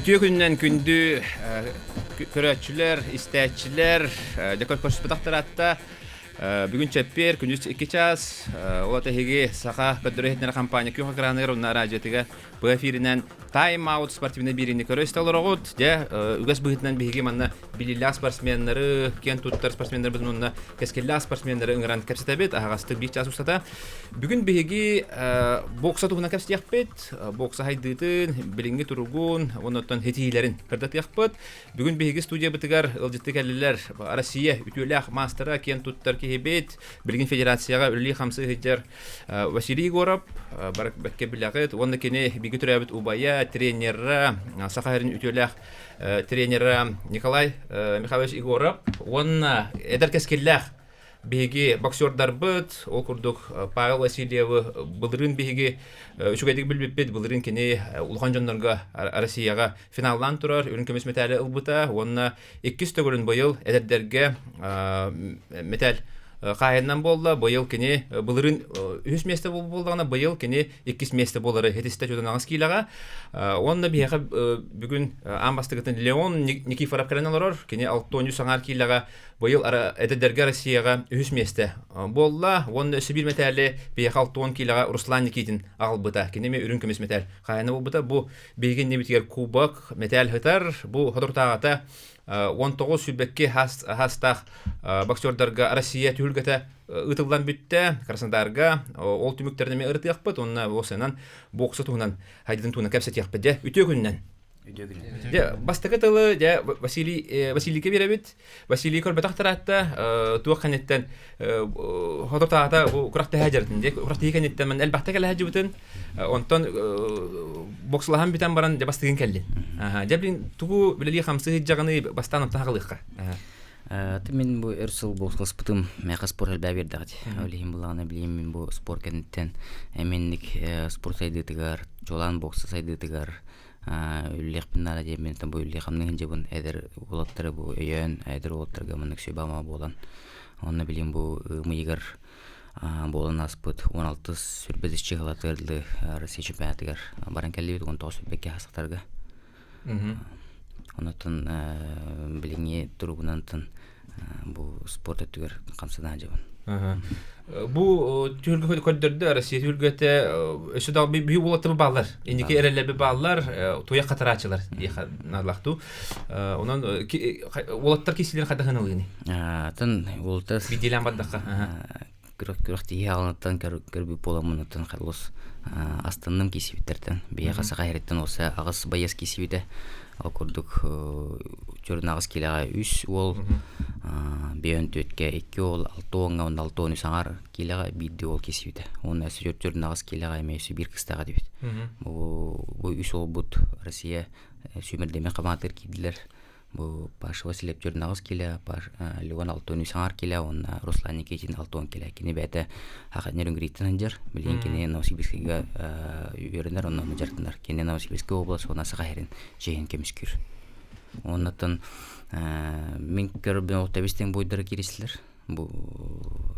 Ütüye gündən gündü körətçülər, istəyçilər, dekor koşpataqlar hatta bugün çəppir, gündüz 2 ças, ola tehigi sağa qadrəhətlər kampaniya köyə qranır onlar radiotega bu efirindən Time Out спортивный биrini көрөстөлөрөгөт, үгәс быгытнан биһиге манна билилла спортсменнары, кен туттар спортсменнары без монна кескелла спортсменнары ингран кепсетебет, агасты бик час устата. Бүгүн биһиге бокса тугуна кепсетепет, бокса хайдытын, билинге тургун, оннан хетилерин кырдат яппыт. Бүгүн биһиге студия битигар ылжытты келлелер Россия үтүләх мастера кен туттар кебет, билгин федерацияга үлли хамсы хеҗер Василий Егоров, барак бекке билагыт, онда кене биге төрәбит убая тренера Сахарин үтүләх тренера Николай Михайлович Егоров, он эдер кескелләх биге боксердар бит, ол курдук Павел Васильев булдырын биге үчүгәдик билбепет булдырын кене улхан жоннорга Россияга финалдан турар, үрүн көмөс металлы ылбыта, онна 200 төгөрүн быйыл эдердерге металл Қайыннан болды, бұйыл кене бұлырын 3 месті болдығына бұйыл кене 2 месті болары хетісті жөдің аңыз кейліға. Онына бейіға бүгін амбастығытын Леон Никифоров кәрінелер кене 6-10 саңар кейліға бұйыл әдедерге Россияға 3 месті болды. Онына үсі бір метәлі бейіға 6-10 кейліға Руслан Никитин ағыл бұта. Кене ме үрін көмес метәл қайыны бол бұта. Бұл бейген немітігер кубок метәл хытар. Бұл ғыдыртағата 19 сүлбекке хастақ боксердарға Россия түлгеті ұтылдан бүтті, Краснодарга, ол түміктеріне ұрыты яқпыд, онына осынан боксы туғынан, хайдың туғынан кәпсет яқпыд, үте күннен. Бастығы тылы Василийке беребет, Василий көрбетақтар атта, туақ қанеттен ғодыртағата құрақты әжердің, құрақты екенеттен мен әлбақта кәлі әжі бұтын, онтан боксылаған бітен баран бастығын кәлін. Жәбілін тұғы білелі қамсы жағыны бастан ұмтағылыққа. Мен бұл өрсіл боксылы спытым мәқі спорт әлбә бердіғад. Өлейін бұлағына білейін мен бұл спорт кәнеттен әменлік спорт сайдытығар, жолан боксы сайдытығар, үллек пиннара деймін, бұл үллек қамның жебін әдір олаттары бұл өйен, әдір олаттарға мұнық сөйбама болан. Онына білейін бұл мұйығыр болан аспыт 16 сүрбезіс чығылатырды Россия чемпионатығар баран кәлі бет 19 сүрбекке хасықтарға. Онытын біліңе тұрғынантын бұл спорт өттігер қамсыдан жабын. Бұл түргі көддерді Россия түргеті өсі дал бүй болатты бұл балар. Ендеке әрелер бұл балар, тоя қатырачылар надылақту. Онан олаттар кесілер қадағын олғыны? Тын олаттар... Биделен баддаққа? Күріқті алынаттан көрбі боламынаттан қалуыз астанным кесібеттерден. Бейе қасы қайреттен осы ағыз байыз кесібеті. Ал көрдік жүрін ағыз келеға 3 ол, бейін төтке 2 ол, 6 оңға, 6 оны саңар келеға 1 ол кесібеті. Оның әсі жүрін ағыз келеға әмейсі 1 қыстаға дебет. Бұл 3 ол бұд Россия сөмірдеме қаматыр кейділер. Бұл Паша Василев жүрін ағыз келе, Леон 6 оны саңар келе, оны Руслан Никитин 6 оны келе. Кені бәті ақаднер үңгірейтін әндер. Білген кені Новосибирскіге үйерінер, оны жартындар. Кені Новосибирскі облас, оны асыға әрін жейін кеміскүр. Оннатын мен көрбен оқтабестен бойдары кересілер. Бұл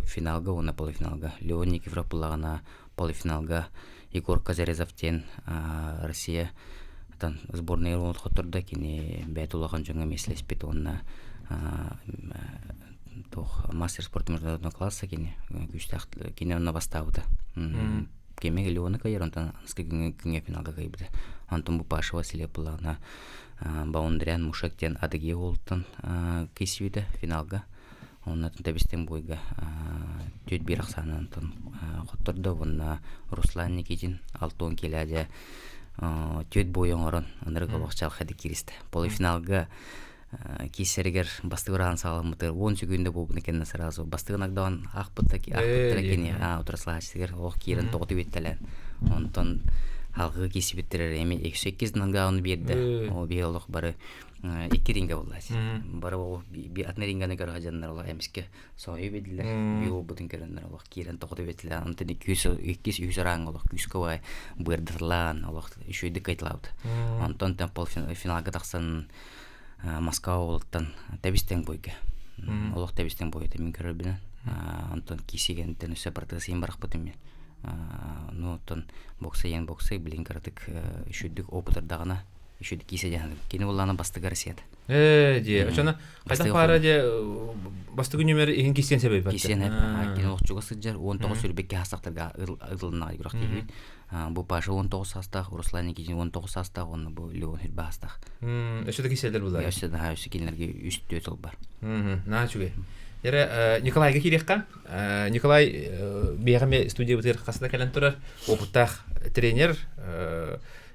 финалға, оны полуфиналға. Леон Никифоров бұлағына полуфиналға Егор Казарезовтен Россия сборный ролд хотырда кені бәйт улаған жаңа меселес бет онына мастер спорт международного класса кені күштәқті кені онына бастауыды. Кемеге Леоны кайыр, онтан анысқа күнге финалға кайбыды. Антон бұл Паша Василев бұлағына Баундырян Мушектен адыге олыттан кесібеді финалға. Оннатын тәбістен бойға төт бір ақсаны антон хотырда. Онына Руслан Никитин 6-10 келәде төт бойын орын, онырға уақчал қады керісті. Полуфиналға кейсерігер бастығырағын сағалымытыр. 10 секунды болбыны кенді сыразу. Бастығын ағдауын ақпытты кені отырасыға açtығыр. Оқ кейрін тоғыты беттілен. Онтан халқығы кесі беттірер. Әме 208-дің аңғауыны берді. Ол бейғылық бары 2 ринга болады. Бары ол атны ринганы көр ғажандар олық әміске соғай беділер. Бей ол бұдың көріндер олық кейрін тоғыты беттілер. Онтан 200 раң олық күскі бай бұйырдырлан олық үшөйді қайтылауды. Онтан полуфиналға тақсан Москва олықтан тәбістен бойға. Олық тәбістен бойды мен көрібінен. Онтан кесегенден үсі бартығы сейін барақ бұтым мен. Онтан боксы ең боксы білін көрдік үшөйдік опытырдағына еще кисе жан кини буллана бастыгар сет Де, очана кайда пара де бастыгы нөмер иген кисен себеп бар. кисен кини окчуга сыджар 19 сүрбекке хасактарга ылдылына юрак дейбит бу паша 19 састак Руслан кини 19 састак оны бу Леон бастак Эшеде киселер булар. яшта да үсү кинерге үстө тол бар Начуге. Яра Николайга кирекка. Николай бегаме студия бутер касында келен турар. Опуттах тренер.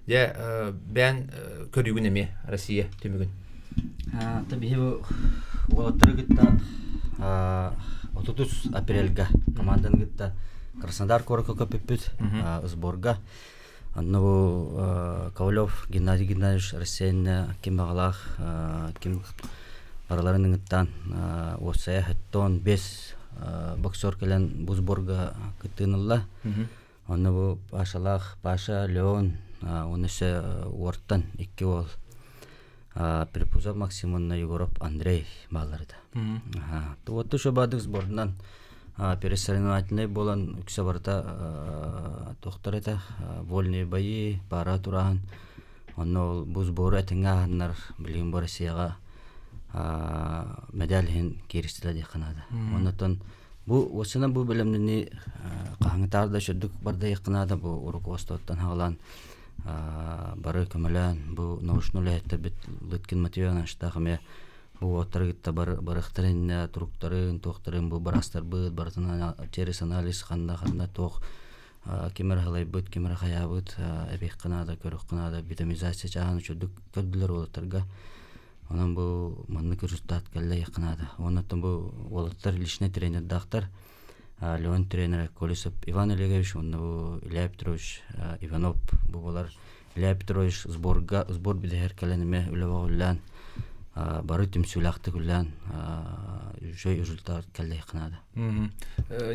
Я бен көрүгүн эме Россия төмөгүн. Tabii bu olatları gitta 30 апрельга командан gitta Краснодар Корка köpüpüt сборга. Анна бу Ковалев Геннадий Геннадьевич Россияны ким багалах ким бараларының иттан осая хаттон 5 боксер келен бу сборга кытынылла. Анна бу Пашалах Паша Леон онысы ортан 2 ол Припузов Максимовна Егоров Андрей балларда. Вот еще бадык сборнан пересоревновательный болан үксе барда доктор это вольные бои пара туран. Оно бу сборы этинга нар билим бар Россияга медальхин киристиле диканада. Онотон бу осына бу билимни каңтарда шүдүк барда якынада бу руководствоттан хагалан бары көмөлөн бу научный летте бит Лыткин Матвеевна штахме бу отрыгытта барыктарын туруктарын тохтарын бу барастар быт бартына через анализ ханда тох кемер халай быт кемер хая быт эбек канада көрөк канада витаминизация чаган чөдүк көдүлөр олоттарга анан бу манны результат келе якынада онотон бу олоттар личный тренер дактар Леон тренер Колесов Иван Олегович, он Илья Петрович Иванов, бувалар Илья Петрович сбор бидер каленме улевагуллян, бары тимсулахты гуллян, жой результат келе якынада.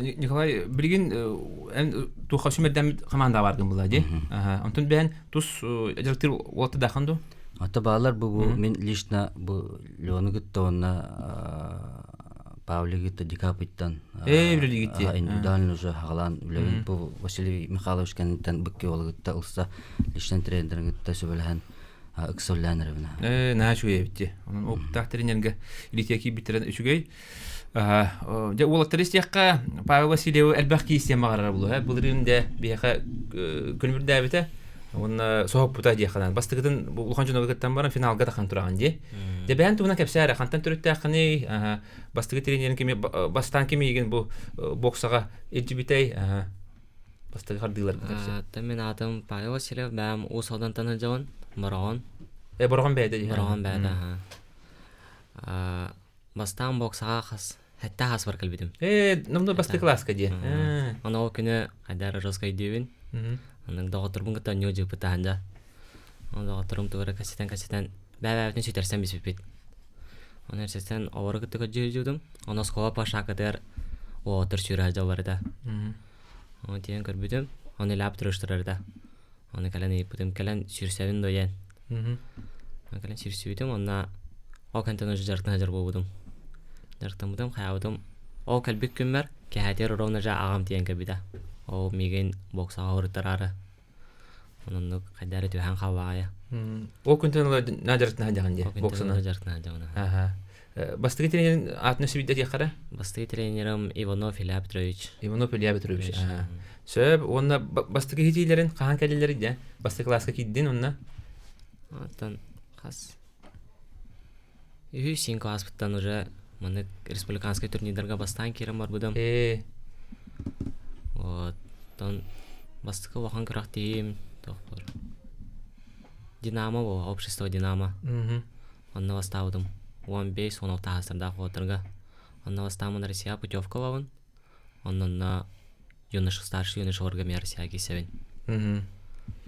Николай, билген туха шумерден команда бардым була ди. Антон бен тус директор олты даханду. Ата балар бу мен лично бу Леону гыттонна Павлигита Дикапиттан индивидуально уже хагалан үлеген бу Василий Михайлович кенттен бикке олгытта улса личный тренерингитта сөбөлөн ыксылланырыбына. Начуе битти. Онун оптак тренерге илитеки битерен үчүгөй. Же улаттырыстякка Павел Васильев элбахки системага булу. Булринде бияка көлмүрдө бите. Онна соп бута дияханан бастыгытын улханчыны гыттан баран финалга такан тураган ди. Де бен туна кепсәре хантан төрөттәкни бастыгы тренерин кеме бастан кеме еген бу боксага элҗибитей бастыгы хардылар кепсә. Мен атым Павел Васильев бәм усалдан таныжан Мараган. Барган бәйдә ди. Мараган бәйдә. Бастан боксага хас хәтта хас бар калбидим. Намда басты класска ди. Ана о көне кайдар розгай дивин. Анын доктормун гыта нёжы пытанда. Анда докторум тугара касетен бәбәтен сөйтерсем бит. Аны сесен авыры гыта көҗүдүм. Аны скола паша кадәр о төрчүрәҗә барда. Аны тиен көрбүдүм. Аны лап турыштырырда. Аны каланы ипүдүм калан сүрсәвин доян. Аны калан сүрсүдүм. Аны о кантаны жартына жар болдум. Жартымдым, хаябым. О калбик күммәр, кәһәтер ровна жа агам тиен кебида. О миген бокса авыртарары. Онун кайдары төһән хавая. О күнтен наҗартына җаган ди. Боксына наҗартына җагана. Бастыгы тренерин атны сөйдә якара. Бастыгы тренерым Иванов Илья Петрович. Иванов Илья Петрович. Сөп, онна бастыгы хитилерин кахан келелери дә. Бастыгы класска киддин онна. Аттан хас. Син класстан уже маны республиканский турнирларга бастан кирем бар будым. Вот, тон бастыкы вахан кырак дейм, тохпор. Динамо бо, общество Динамо. Анна бастаудым. 15-16 асырда хотырга. Анна бастамын Россия путевка лавын. Анна юнош старший юношаларга мен Россия кисевин.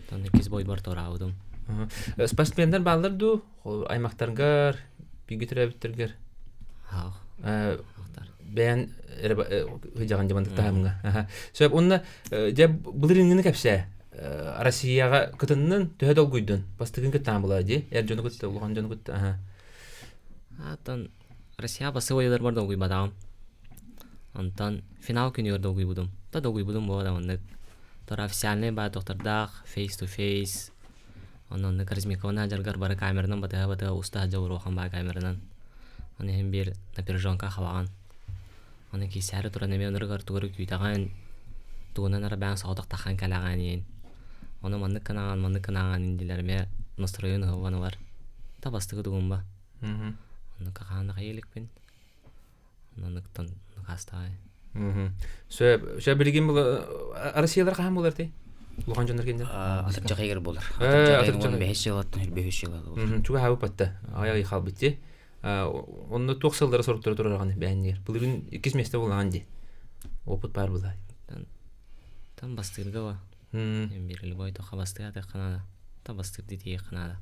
Тон 2 бой бар тораудым. Спортсмендер балдар ду аймактарга бигитиребиттергер. Бән höҗаган җамандыкта һәмгә. Сөп онна җә булырынгны кәпсә Россияга кытыннан төһәдәл гуйдын. Бастыгын кыттан була ди. Җаны кытты, улган җаны кытты. Аттан Россия басы вайлар бар да гуй бадам. Антан финал көне ярда гуй будым. Та да гуй будым бу адамны. Тора официальный ба доктордах face to face. Онны Каризмиковна жаргар бары камерадан бата уста жауыр оқан ба камерадан. Оны hem bir напряженка хаваган. Оны кисәрі туран эме оныргар тугары күйтаған туғынан ара бәң саудақ таққан кәлаған ен. Оны маннык канаған индилерме настроен ғаваны бар. Табастығы туғын ба. Оны қағаны қайелікпен. Онныктан қастағай. Сөй білген бұл Россиялар қаған болар тей? Лухан жондар кендер? Атып жақайгер болар. Атып жақайгер 5 жылаттың 5 жылады. Чуға хабы патты. Аяғы қал бітте. Онда 9 жылдары сұрыптыры тұрарған бәйіндер. Бұл үйін 2 месте болған де. Опыт бар бұлай. Там бастырға ба. Берілі бой тоқа бастыға да қанада. Та бастыр детей қанада.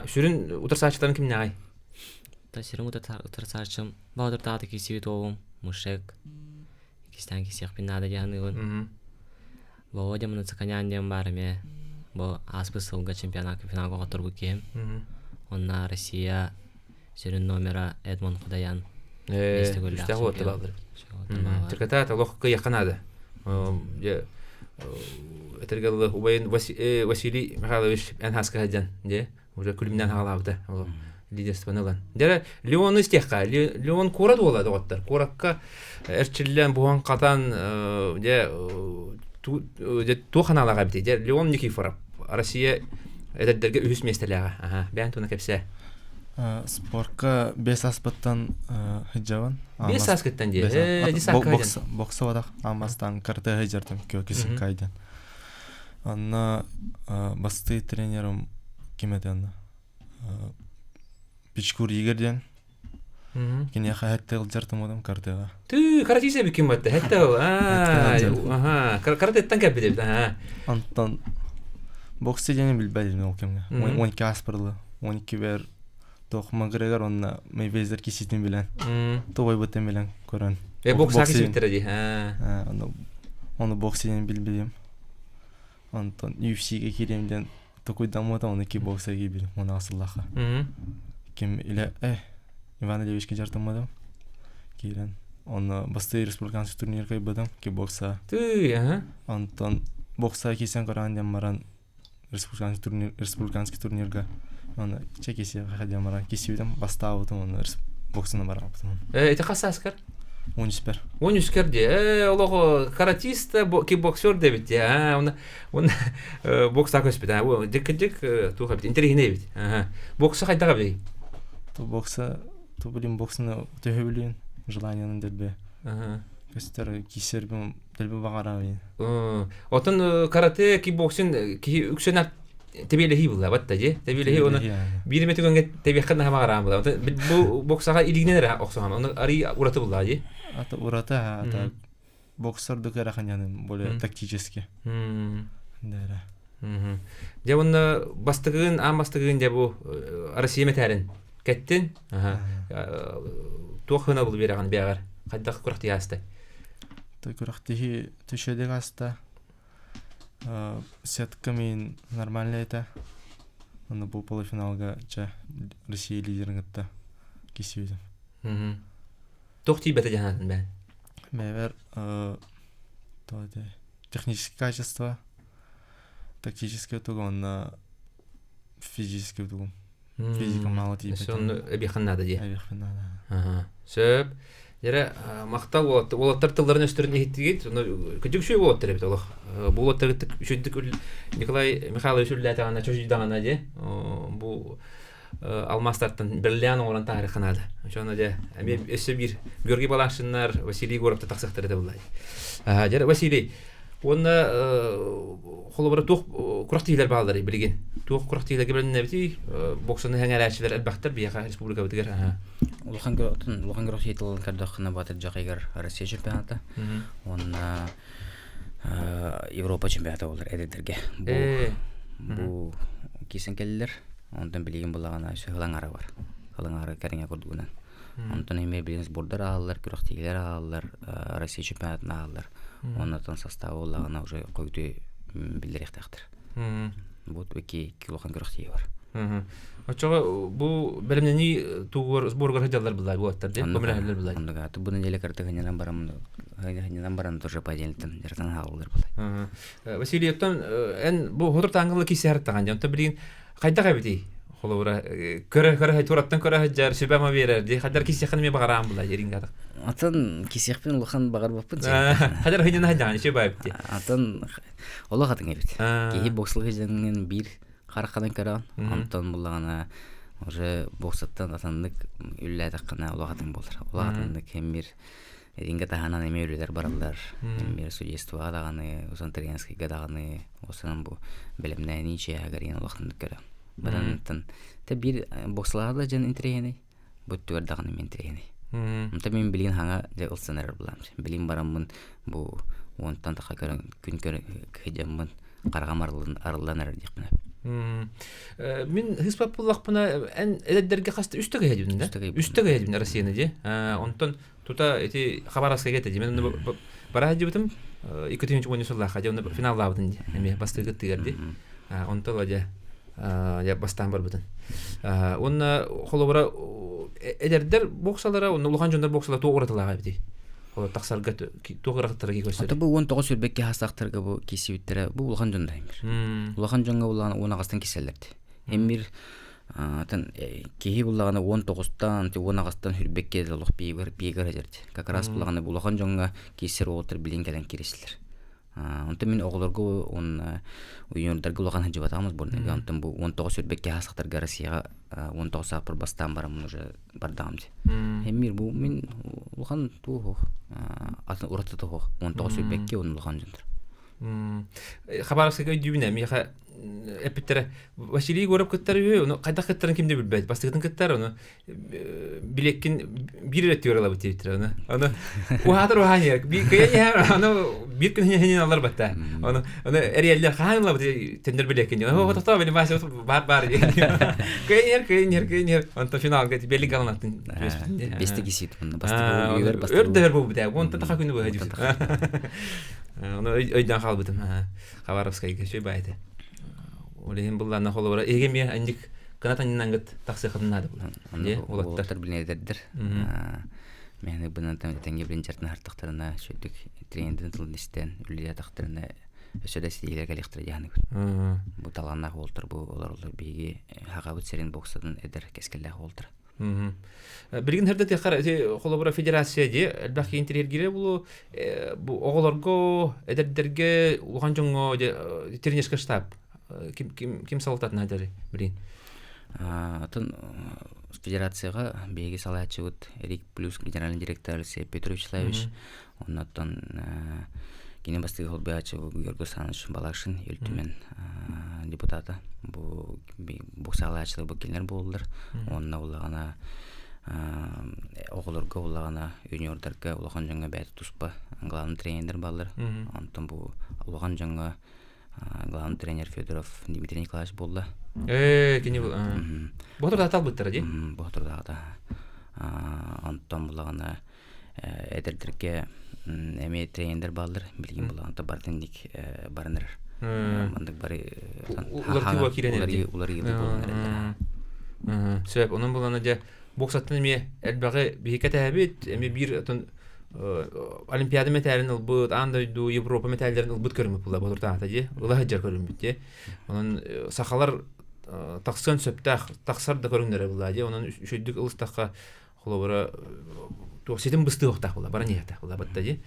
Шүрін ұтырсачыларын кімне ағай? Та шүрін ұтырсачым. Баудыр тағды кесеует оғым. Мұшек. Кестен кесеқ пинады жағындығын. Бұл өде мұны цықанян дем бар ме. Бұл аспы сылға чемпионатқа финалға қатыр бүкем. Онна Россия шүрін номера Эдмон Құдаян. Үштәғі өтті балдыр. Түрката лоққа яқынады. Этергалы убайын Василий Михайлович Энхасқа хаджан. Уже күлімнен ағалабыда. Лидерстванылан. Дәрі Леон істеққа. Леон қорат олады оғаттар. Қораққа әрчіллен бұған қатан туғаналаға біте. Леон Никифоров. Россия әдәддерге үхіс местеліға. Бән туна кәпсе. Спортқа 5 аспыттан хыджаван. 5 аспыттан де. Бокса вадақ. Амастан карте хыджартым көкесін кайдан. Анна басты тренерім кемеден. Пичкур егерден. Кене хәтті ғылжартым одам картеға. Ты каратейсе бекем бәтті. Хәтті ол. Каратеттен кәп беді. Антон боксы дене білбәдім ол кемге. 12 аспырлы. 12 бер тоқ Макгрегор онна Мейвезер кесетін білен. Тобой бұттен білен көрін. Бокс ақыс біттірі де. Оны боксы дене білбедім. Антон UFC-ге керемден такой дамода оны кикбоксқа келбедім. Оны асыллаға. Кем иле Иван Ильевичке жартымадым. Кейлен. Оны басты республиканский турнир кайбадым кикбокса. Антон бокса кесен көрген дем маран республиканский турнирга. Оны чекесе қадам маран кесебедім. Баста ауытым оны боксына бар ауытым. Эти қасы аскар? 13 13 де. Олығы каратист, кикбоксер де бит. Оны бокса көс бит. Дик туға бит. Интерегіне бит. Бокса қайдаға бит? Бокса, то білім боксыны төхе білейін. Желанияның дәлбе. Көстер кесер бім дәлбе бағара білейін. Отын карате, кикбоксын үксен ақ тебелі хей бұлға бәтті же? Тебелі хей оны бір меті көнге тебеққын бағара бұлға. Бұл боксаға илігінен оқсаған. Оны ари ұраты бұлға же? Ата ұраты, ата боксар дүк әрақын яным, более тактически. Дәрі. Де оны бастығын, ан бастығын де бұл Россия мәтәрін кәттін? Тоқына бұл бераған бәғар. Қайдақ күріқті ясты? Күріқті түшедік асты. Сетка мен нормально это. Оны бұл полуфиналға Россия лидерін ғытты кесуедім. Тоқти бәті жанатын бән? Мәвер технические качества, тактическое тугу, оны физическое тугу. Физика мало типа. Соны әбеқін нады де? Әбеқін нады. Сөп. Дәрі мақтал олаттар тылдарын өстірінде хеттігейд, күдік шөй олаттар әбет олық. Бұл олаттар үшіндік Николай Михайлович үлләтіғана чөжүйдіғана де. Бұл алмастарттан бірліян оңыран тарихын ады. Шоны де өсі бір көрге балақшынлар Василий Горовты тақсықтары да бұлай. Дәрі Василий, оны қолы бұры тоқ құрақтығылар бағалары білген. Тоқ құрақтығылар кебілін әбеті боксаны әңер әршілер әлбақтар бияға республика өтігер. Улахан көріқ етілін кәрдіқына батыр жақайгар Россия чемпионаты. Оны Европа чемпионаты олар әдедерге. Бұл кейсен келілер. Ондан білеген болағана ғылаңары бар. Ғылаңары кәріңе көрдігінен. Ондан еме біліңіз бордар ағалар, күріқтегілер ағалар, Россия чемпионатын ағалар. Ондан составы олағана уже қойды білдірек тәқтір. Бұд өке килоған күріқтегі бар. Очого бу белемнени тугор сборгар хаҗалар булай бу аттар ди. Көмеләләр булай. Анда буны деле картыгыннан барам. Хәйнән барам тоже поделтем. Яртан халылар булай. Василий оттан эн бу хотор таңгылы кисәр таган. Янта билин кайда габити. Холовра көрө тураттан көрө хаҗар сөбәмә берер ди. Хаҗар кисә хәнме багарам булай ерингә. Атын кисехпен улхан багар баппын. Хаҗар хәйнән хаҗан сөбәп ди. Атын Алла хатын бит. Ки бокслык җаннан бир каракадан каран. Антон булгана уже боксаттан атанлык үлләдә кына Алла хатын булыр. Алла хатынны кемир ринга таханан эме үлеләр баралар. Эмир судейство даганы, узан тренерский гадаганы, осынан бу белемнән ничә агарин Алла хатын кара. Барантан те бир боксларда жан интерегени. Бу төрдаганы мен интерегени. Мен билин ханга же улсанар булам. Билин барамын бу онтан та күн көр кыҗамын карагамарлын арылланар дикне. Мен хиспап буллакпына эн эдерге касты үстөгө ядым Россияны ди. Онтон тута эти хабаровская гете ди. Мен бара дибитим 2-нче ойнусулла хажаны финаллабдын ди. Эме бастыгы тигерди. Онтон ладя я бастан бар бутун. Онна холобара эдердер боксалара, онна улхан жондар боксалар тоогратылага бити. Ол таксарга тоограттырга көсөт. Ата бу 19 сүрбекке хастактырга бу кисибиттер бу улхан жондаймыр. Улхан жонга улан онагастан киселерди. Эмир атын кеги буллаганы 19-тан 10-агастан хүрбекке лох бигер жерди. Как раз буллаганы улхан жонга кисер отур билин келен киресилер. Онта мен оглорго он уйондарга улган хаҗы батамыз бурнага антын бу 19 сүрбекке хастактырга Россияга 19 апрель бастан барам уже бардам ди. Эмир бу мен улган туу атын ураты туу 19 сүрбекке он улган жондар. Хабаровская дюбина миха эпитер Василий көрөп кеттер уну кайда кеттерин кимде билбейт. Бастыгын кеттер уну билеккин бир рет көрөлө битер уну. Аны ухатыр уханер. Би кайя аны бир күн хенен алар батта. Аны эриялер ханла бит тендер билеккин. О тата бени басы бар. Кайнер. Анта финалга белек алынатын. Бестеги сит мында бастыгы үйөр бастыгы. Өрдөр бу бит. Онта така күнү бу хаҗы. Аны өйдөн калбытым. Хабаровская кеше байды. Олеген булларна холобара эгеме андик канатаннан гыт таксы хатынады бул. Ди, олаттар билнедердер. Мен бунан тенге биринчертен артыктарына шөйдүк тренердин тылдыстан үлия тактырына өсөдөсилерге электрияны. Бу таланна холтур бу олар биги хагабыт серин боксадан эдер кескелле холтур. Билген херде текар холобара федерация ди, элбаки интерьергире бул бу оголорго эдердерге улган жоңго тренерский штаб ким салататын айдары билин. Атын федерацияга беги салачыбыт Эрик Плюс генеральный директор Алексей Петрович Славич, оннан кине бастыгы холбаячы Георгий Саныч Балашин өлтүмен депутата. Бу боксалачылык бу келер болдулар. Онна улагана оголорго улагана юниордарга улаган жаңга бәт туспа главный тренер балдар. Антон бу улаган жаңга главный тренер Федоров Дмитрий Николаевич болды. Кини бул. Ботурда талбыттыр ди. Ботурда. Антон булагана эдердерге эме тренер балдар билген булаганда бардындык барыныр. Мындык бары улар киренер. Улар болдулар. Себеп онун булганы же боксаттан эме элбагы бихикетебит эме бир Олимпиада металларын ылбыт, андайду Европа металларын ылбыт көрүнүп була болурда ди. Ула хаҗар көрүнүп ди. Онун сахалар таксын сөптак, таксар да көрүнөр була ди. Онун шөйдүк ылыстакка холобора тосетим бысты октак була, бара нията була батта ди.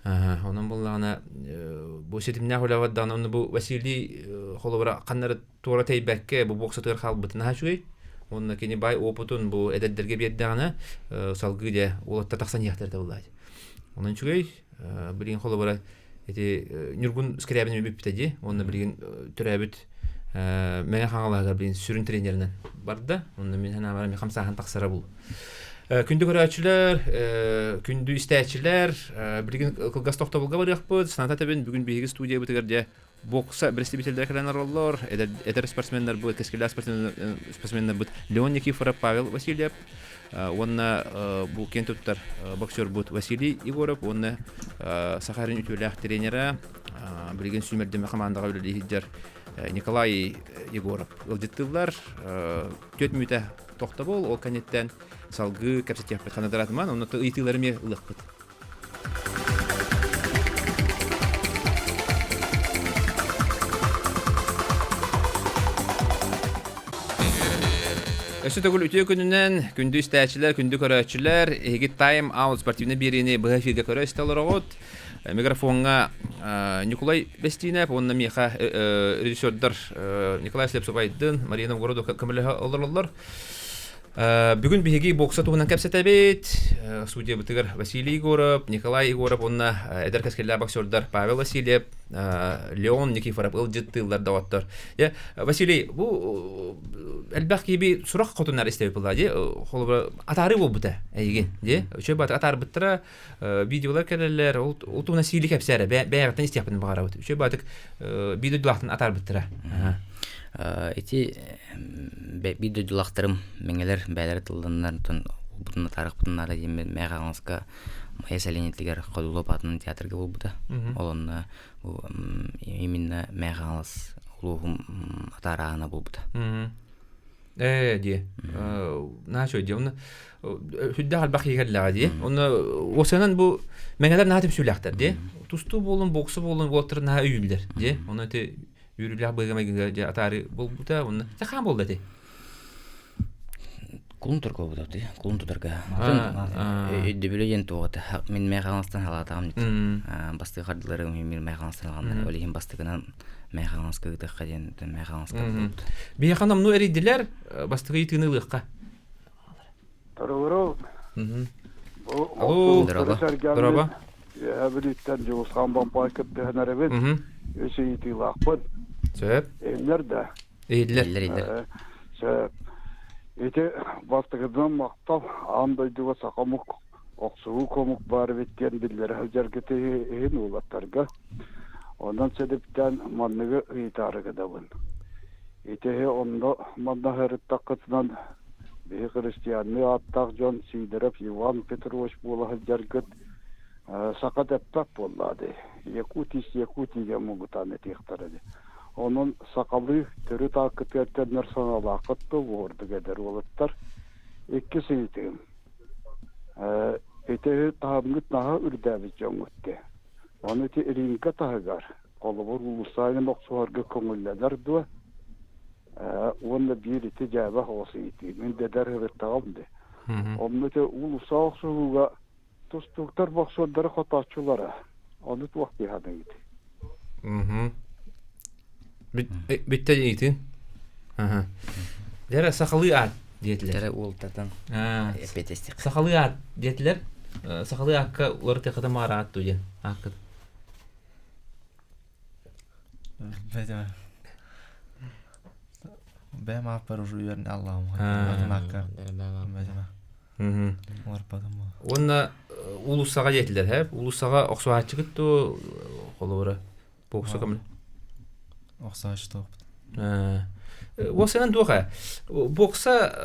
Онун булгана бу сетимне холавадан onu бу Василий холобора каннары тора тейбекке бу боксатыр халбытына хачуй. Онна кини бай опытын бу эдердерге бердигана салгы де олатта таксан яктарда була ди. Онан чугай билин холобора эти Нургун скрябин биппеди, онна билин төрөбүт мен хаңалага билин сүрүн тренеринен барды. Онда мен хана бара 5 саат таксара бул. Күндү көрөчүлөр, күндү истечилер, билин кылгас токтобулга барыакпыт. Санатабен бүгүн биги студия бүтөгөрдө бокса бирсти бителдер кранарлар, эдер спортсмендер бу, кескеле спортсмендер бу. Леон Никифоров, Павел Васильев, онна бу кентуттар боксер бу Василий Егоров, онна Сахарин үтүләк тренера, билген сүмердеме командага үлелидер Николай Егоров ылдыттылар төт мүтә тохта бол ол канеттен салгы капсетеп канадыратман оны ыйтыларыме ылыкпыт. Өсі төгіл үтеу күнінен күнді істәчілер, күнді көрәтшілер, егіт тайм аут спортивны беріне бұға фирге көрі істәлір оғыт. Микрофонға Николай Бестинеп, онына меха режиссердер Николай Слепсубайдын, Марина Городу көмілі олар. Бүгін бігеге бокса туғынан кәпсет әбет, судья бұтығыр Василий Егоров, Николай Егоров, онына әдір кәскелі боксердар Павел Васильев, Леон Никифоров, ылжыттылар даваттар. Василий, бұл әлбәқ кейбі сұрақ қотынар істеуі бұла, атары бол бұта әйген. Үші баты атары бұттыра видеолар кәрелер, ол туғына сейлі кәпсәрі, бәйғаттан істеяпын бағара бұты. Үші батық видео дұлақтын атары бұттыра. Эти биде дулактарым меңелер бәйләр тылданнар тон бутын тарих бутыннар диме мәгаңызга мәсәленетләр кылып атның театрга булды. Олонна бу именно мәгаңыз улугым атарана булды. Ди. Начо ди. Оны хүддә албахигәлләр ди. Оны осанан бу мәгәләр нәтип сүләхтер ди. Тусту булын, боксы булын, вотырна үйүлдер ди. Оны те Юрилях быгамайга атары болбута, оны сахан болды те. Кулунтурга болды, кулунтурга. Өйдүбүлеген тоғыты. Мен мәғаңыстан халатағым дейді. Басты қардылары мен мәғаңыстан алғандар. Олеген бастығынан мәғаңысқа ғыдыққа ден мәғаңысқа болды. Бейханам ну әрейділер бастығы етігіні ұлыққа. Тұрғыру. Алло, дұраба. Әбілеттен жоғысқан бампай көпті әнәребет. Өсі етігілақпын. Сөп. Эйлер да. Эйлер. Сөп. Эти бастығыдан мақтал, андайдыға сақамық, оқсуы комық бары беттен білдері әжергеті ең олаттарға. Ondan sebepten manlığı itarı kadavın. İtehe onda manna herttakıtnan bir Hristiyanlı attak John Siderov, Ivan Petrovich bola jargıt sakat ettak bolladı. Yakutiga mugutan etihtarıdı. Onun sakalı türü takıt ertenler sana lakıttı vurdu geder olattar. İkisi iteyim. İtehe tahamgıt naha ürdəviz jongutte. Onu ti rinka tahgar. Kolubur ulusayın oksuarga kongullalar duwa. Onda bir iti jabah osu iti. Min deder hırıttağımdı. Onu ti ulusa oksuğuga tustuktar baksuarları kotaçulara. Onu ti vakti hadın iti. Bitti itin. Dere sakalı at diyetiler. Dere oltadan epetestik. Sakalı at diyetiler. Sakalı akka uları tekada mara at duyan. Akka. Ben mapar ujuyan Allah'ım. Makka. Onda ulusaga diyetiler hep. Ulusaga oksuğa çıkıttı kolubura. Boksa kamil. Oksa işte. Osanan duha. Boksa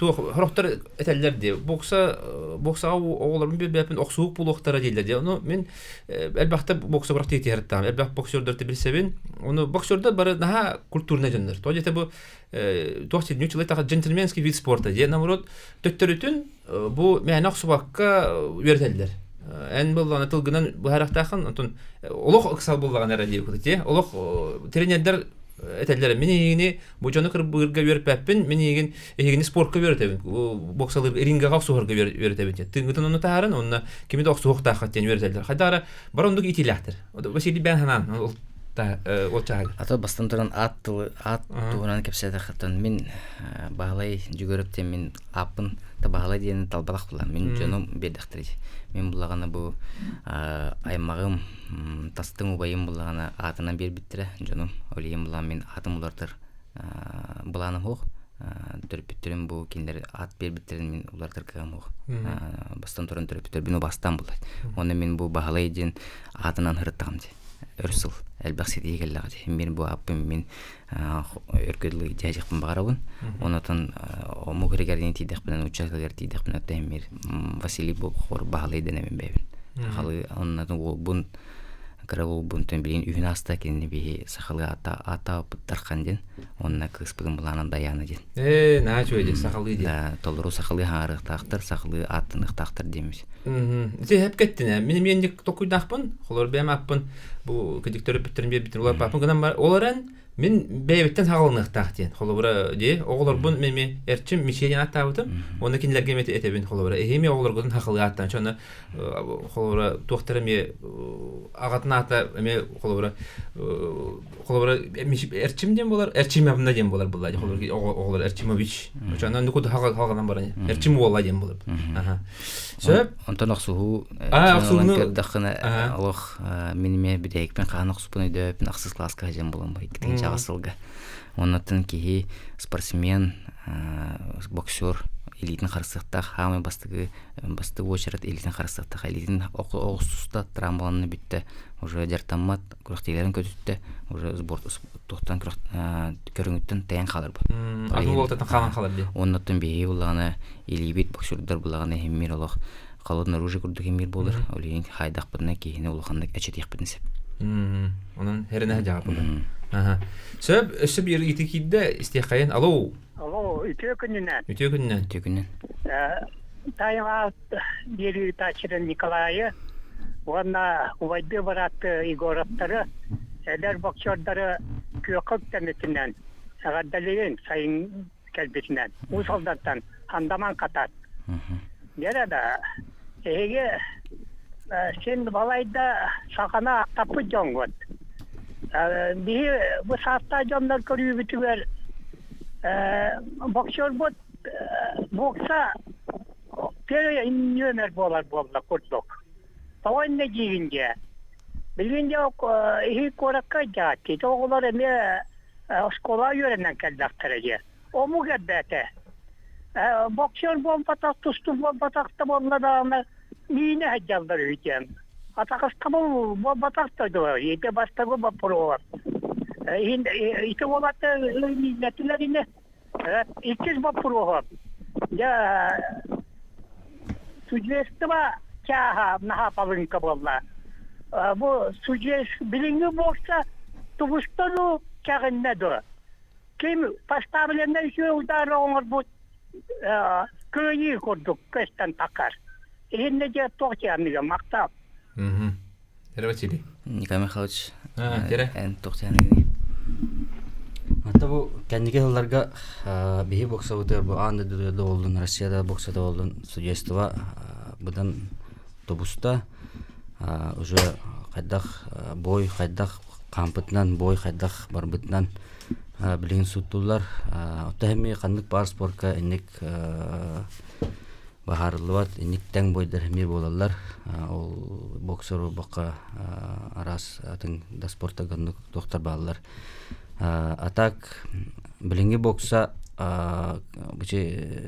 Horoktar eteller diye. Boksa oğullarım bir bepin oksuğuk buluqtara değiller diye. Onu men elbette boksa bıraktı ihtiyarettam. Elbette boksörder bilsebin. Onu boksörder bari daha kulturuna dönür. Toğacete bu toğacete nüçülü tağı gentlemanski vid sporta diye. Namurot döktörütün bu mehnak subakka üreteller. En bulağına tılgınan bu her aktağın oluq ıksal bulağın herhalde kudu diye. Oluq trenerler eteller meni bu canı kırıp bırga verip pepin meni sportka veretebin boksalar ringa qaqsuğurga veretebin tıngıtın onu taharın onna kimi de oqsuğuq taqatyan vereteller hadara baronduk itilahtir Vasili ben hanan o çağır ata bastan turan at tuğunan kepsede xatan min bağlay jügörüp min apın ta bağlay diyeni talbalaq bulan min canım bedaqtır men bulağına bu aymağım tastın ubayım bulağına atına bir bittire canım öleyim bulağın men atım ulardır bulağınım hoq törpüttürüm bu kinleri at bir bittirin men ulardır kağım hoq bastan turan törpüttür bin o bastan bulay onu men bu bağlay diyen atından hırıttağım diye Örsül elbette diyegellerdi. Ben bu apım men örgütlü jajıqpın bağırabın. Ondan o mugrigerden tidaq bilen uçaklar tidaq bilen temir Vasili bu xor bağlay denemen bebin. Halı ondan o bun Карал бунтен билин үйін аста кенне бихи сахалы ата бұттарқан ден, онына кыспығын бұланан даяны ден. На чөйде сахалы де. Да, толыру сахалы хаарық тақтыр, сахалы аттынық тақтыр деміз. Те хеп кеттіне. Менің ендік токуйдақпын, олар бәм аппын, бұл кедіктері бітірін бер олар папын гынан бар. Оларан мен бәйбеттен сағалынық тақтен. Холобыра де, оғылар бұн мен әрчім мишеден аттабытым, оны кенілерге мет етебін холобыра. Эхеме оғылар көзін хақылы аттан. Чоны холобыра тоқтыры ме ағатын ата ме холобыра әрчімден болар, әрчім абында ден болар бұлла. Оғылар әрчім абич. Чоны нүкуді хақылынан баран. Әрчім болла ден болар. Сөп? Онтан ақсуғу, даққына алық меніме бідейікпен қаған ақсупын өйдөпін ақсыз класқа жем болам ба, екітін жағасылға. Онатын кейі спортсмен, боксер, элитин қарсықтақ, хамы бастығы очерет элитин қарсықтақ, элитин оғыстыста травмаланы бітті, уже жартамат, күрақтейлерін көтітті, уже тоқтан көріңіттен тәйін қалар бұл. Атын болтатын қалан қалар бе? Онатын бейі болағына елебет боксердар болағына хеммер олық, қалудын ружы күрді хеммер болыр, олейін хайдақ бұдына кейіне олықандық әчет еқпетін сеп. Onun herine cevap oldu. Aha. Söp bir itikide istihkayen. Alo. Alo, ütüyor gününden. Ütüyor gününden. Tayına bir taçırın Nikolay'ı. Ona uvaydı varatı Igorovları. Eder boksörleri kökök demetinden. Ağadalıyın sayın kelbetinden. Usaldattan. Handaman katar. Nerede? Ege sen balayda sakana aktapı jongot. Bu saatte camlar körüyü bütüver. Boksör bot boksa pere inniyor bolar kurtluk. Tavan ne giyince. Bilgince iyi korakka jati. Oğullar eme skola yörenden keldaktırıcı. O mu gebbete? Boksör bombatak tustu bombatak da bombadak Mine hacallar hücem. Atakas tamam batak da yete bastago bapro. İşte olatta milletlerine ikiz bapro. Ya sucestva kaha naha pavın kaballa. Bu sucest bilingi borsa tuvustanu kağınna do. Kim pastabilenler şu udara onlar bu köyü kurduk kösten takar. Ендеге тоқтиянныға мақтап. Василий. Николай Михайлович. Тере. Тоқтиянныға. Ата бұл кәндіге жылларға бейі бокса бұтыр бұл аңды дүреді олдың, Россияда боксада олдың судействоға бұдан тобуста уже қайдақ бой, қайдақ қампытынан, бой қайдақ барбытынан білген суттулар. Отта әме қандық бар спортқа әнек Бахарлыват, никтен бойдар хемир болалар. Ол боксеру бақа арас атын да спорта гандык доктор балалар. Атак билинги бокса бучи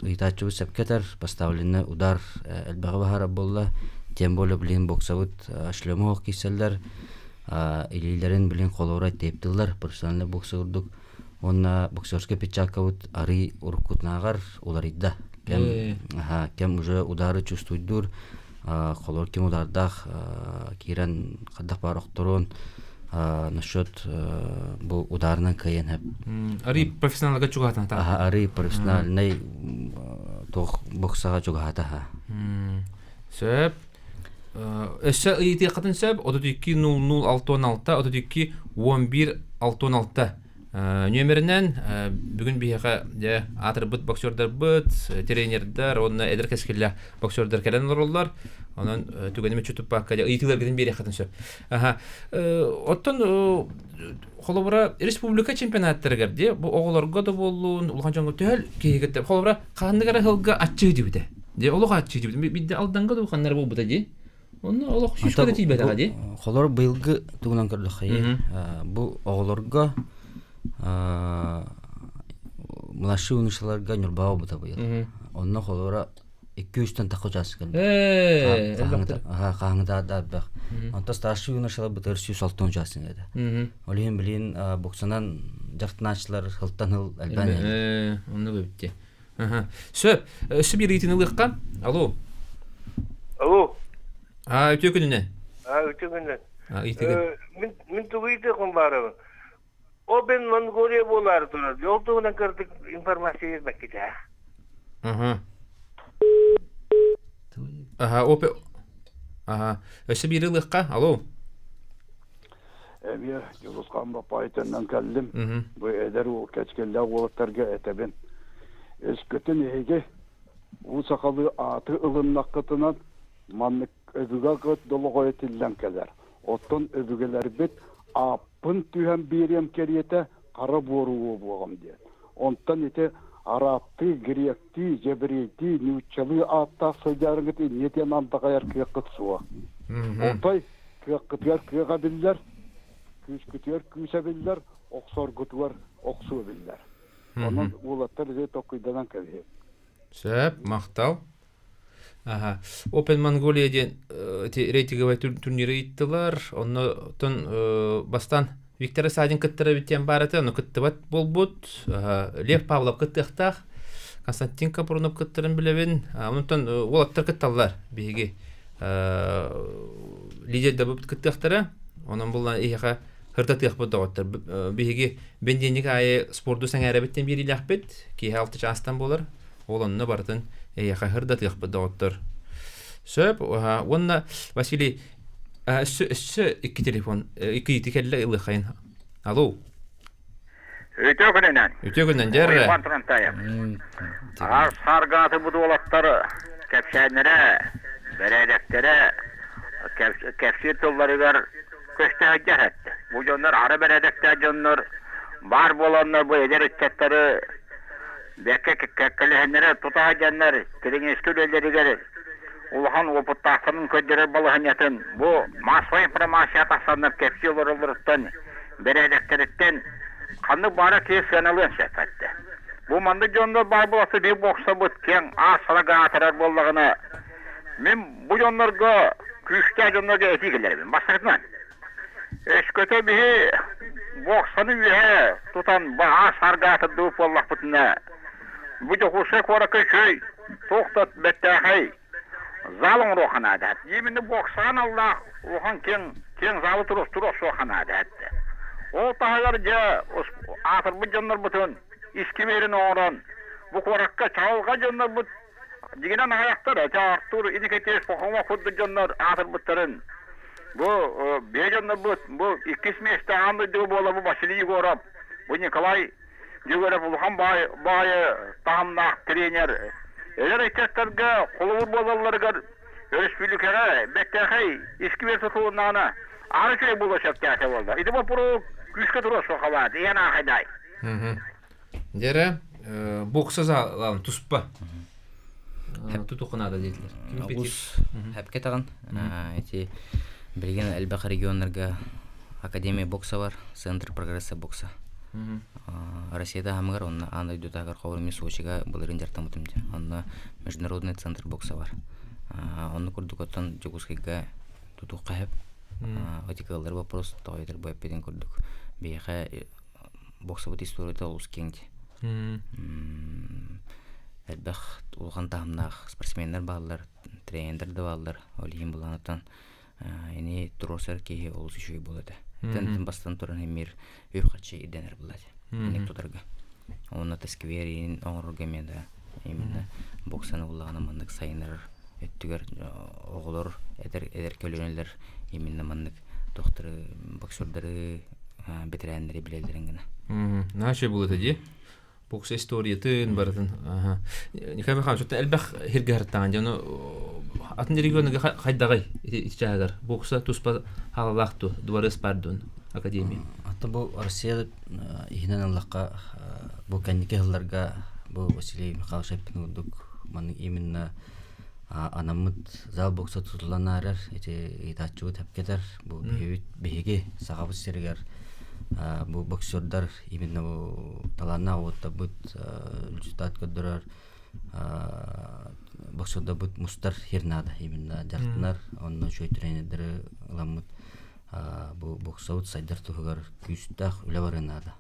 итачу сепкетер поставлены удар элбага бахара болла. Тем более билин боксавут шлемо киселлер илилерин билин колора тептилар. Профессиональный боксердук. Онна боксерский печакавут ари уркутнагар уларидда. Кем уже удары чувствуйдур, холор кем удардах, кирен каддах барохторон, насчет бу ударнан кайен хеп. Ари профессионалга чугатан та. Ари профессиональный тох боксага чугата. Сөп. Эше ити катын сөп 32-00-616, 32-11-616. Нөмірінен бүгін бейіға атыр бұт боксердар бұт, тренердар, оны әдір кәскелі боксердар кәлен олар, онын түгенеме чүтіп баққа етілер кеден бері қатын сөп. Оттан қолыбыра республика чемпионаттары кәрде, бұл оғыларға да болуын, ұлған жаңғы төл кейгетті. Қолыбыра қандығара ғылға атчығы дебіді. Олыға атчығы дебіді. Бидді алданға да ұлғанлары бұл бұда де. Оны олық шүшкөді тейбеді де. Қолыр бұйылғы түгінен көрді қайы. Бұл оғыларға младший университетлерге нюрбау бута быйыл. Онна холора 2-3 такы жаскан. Каңда да бак. Онта старший университетлер бутер 106 жасын еді. Олин билин боксанан жактыначылар хылтан хыл Албания. Онны көбүтте. Сөп, бир итин ылыкка. Алло. Алло. Өтө күнүнөн. Өтө күнүнөн. Min tuguydu kumbarı. O ben Mongolia bolar turar. Yolduğundan kırdık informasiya etmek gide. Öse bir yıllıkka, alo. Emir Yunuskan Bapaytan'dan geldim. Bu eder o keçkelle oğullarga eteben. Eskütün ege bu sakalı atı ılınnakkıtınan manlık öbüge gıt dolu koyetilen keler. Otun öbügeler bit apın tühen biriyem keriyete kara boruğu boğam diye. Ondan ete Araptı, Grekti, Cebriyeti, Nüçalı atta sıyarıngıt niyeten antağayar kıyakıt suğa. Otay kıyakıtlar kıyakabiller, küskütüyer küsebiller, oksor gütüver oksuabiller. Onun ulatlar eze tokuydanan kelihe. Söp, maqtaw. Open Mongolia diyen reytingovay turniri ittiler. Ondan bastan Виктор Садин кыттыра биттен бараты, но кыттыбат болбут. Лев Павлов кыттыктах, Константин Капурнов кыттырын билебин. Онтон олаттар кытталлар биги. Лидер да бут кыттыктара. Онун булдан ийха хыртатык бут доттар. Биги бенденник ай спорту саңара биттен бири лахбет, ки 6 жастан болар. Олонны бартын ийха хыртатык бут доттар. Сөп, онна Василий iki telefon, iki tikelle ılı kayın. Alo. Ötügünden cerre. Sargatı bu dolatları, kepşenlere, beredektere, kepşir tolları ver, köşte haccar etti. Bu canlar ara beredekler canlar, var bolanlar bu eder ettikleri, bekke kekkellehenlere tutahacanlar, kirin eskülelleri gelir. Улахан опыттасының көддері балығынетін бұл масвай промашият асанып кепсел ұрылырыттан береліктеріттен қанды бары кейс сәнілін сөйпәтті. Бұл манды жондар бар боласы бей бокса бұд кен асыраға атырар болығыны. Мен бұл жонларға күшті жонларға әті келербін. Басыртынан. Өшкөте бейі боксаны үйе тұтан асарға атырды болақ бұтына. Бұл жоқушы қорақы шөй тоқтат бәттәхей. Залың рухана дәт. Емінді боксаған Аллах, оған кен залы тұрыс соқана дәтті. Ол тағалар жа, атыр бұд жонлар бұтын, искемерін оңырын, бұ қораққа чағылға жонлар бұд, дегенен аяқтар, жақтыр, инекетес бұқыма құдды жонлар атыр бұттырын. Бұ бе жонлар бұд, бұ иккес месті аңды дөу бола бұ Василий Егоров, бұ Николай Егоров ұлған байы тағымнақ тренер. Eğer erkeklerge, kulubur bozalarga, reспубликага, бектахай, искивер tutulunağına, ağrı şey bulaşak kâse oldu. İdi bu puru güçke duru soğalat, yana hayday. Dere, boksa zalın, tuspa. Tutuqına da dediler. Bus, hep ketağın. Bilgen Elbaq regionlarga Akademiya boksa var, Центр прогресса бокса. Россияда хамгар онна анда идутагар ховрми Сочига былырын жартамытымды. Онна международный центр бокса бар. Онны курдук оттан Жугускайга тутук кайып. Отикалар вопрос тойдер байпеден курдук. Бияха бокса бут историяда улус кеңди. Элбах улган тамнах спортсмендер баллар, тренер да баллар, олим буланатан. Эни тросер ки улус үшөй болады. Тен бастан туран эмир үйркачы иденер болады. Ник тутарга. Онна тескверин оңорга менде именно боксаны булаганы мандык сайыныр өттүгөр оголор эдер көлөнөлөр именно мандык доктор боксерлери бетерендери билелерин гана. Наше булат ди. Бокс историятын бардын. Никаме хам шотта элбах хиргартан жана атын регионга хайдагай ичагар бокса туспа халакту дворес пардон академия. Ата бу Россия ихнен Аллахка бу каннике хылларга бу Василий Михайловичтин удук маны именно анамыт зал бокса тутуланарар итачу тапкетер бу беге сагабы сергер бу боксердар именно бу талана отта бут жутат көдөрөр боксерда бут мустар хернада именно жартынар онно шөй тренерлери ламыт бу боксаут сайдар тугар күстах үле барынада.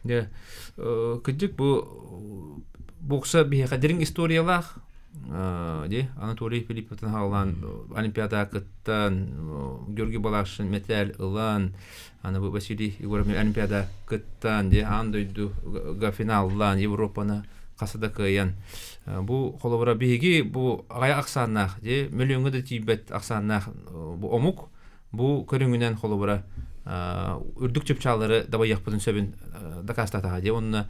Де кыдык бу бокса бие кадерин историялар Анатолий Филипповтан халан олимпиада кыттан Георгий Балашин металл ылан аны Василий Егоров олимпиада кыттан андойду га финаллан Европаны касада кыян бу холобра биги бу ая аксаннах миллионга да тибет аксаннах бу омук бу көрүнгүнөн холобра үрдүк чөпчалары дабай якпытын сөбүн дакастатага онна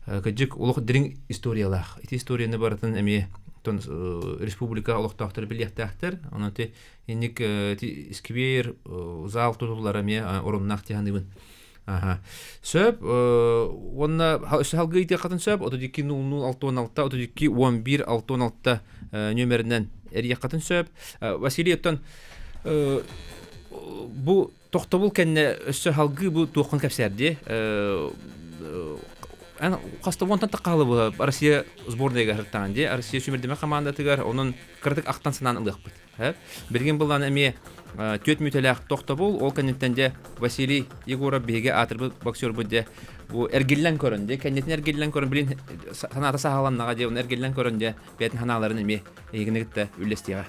кыжык улук дирин историялах эти историяны баратын эми республика олохтактыр билеттактыр онаты эник сквер зал тутулары ме оруннак тиганыбын сөп онна халгыйты катын сөп 32 11 616 нөмеринен эрия катын сөп Василий оттон бу тохтобул кенне өссө халгы бу тохун кепсерди Ан кастовонтан таккалы Россия сборныйга хыртан Россия сүмердеме командатыгар онун кырдык актан санан ылыкпыт. Билген булган эми төт мүтелак тохтобул ол кеннеттенде Василий Егоров беге атырбы боксер буде бу эргиллен көрүндө кеннетин эргиллен көрүн билин саната сагаланнага же он эргиллен көрүндө бетин ханаларын эми эгинегитте үлестига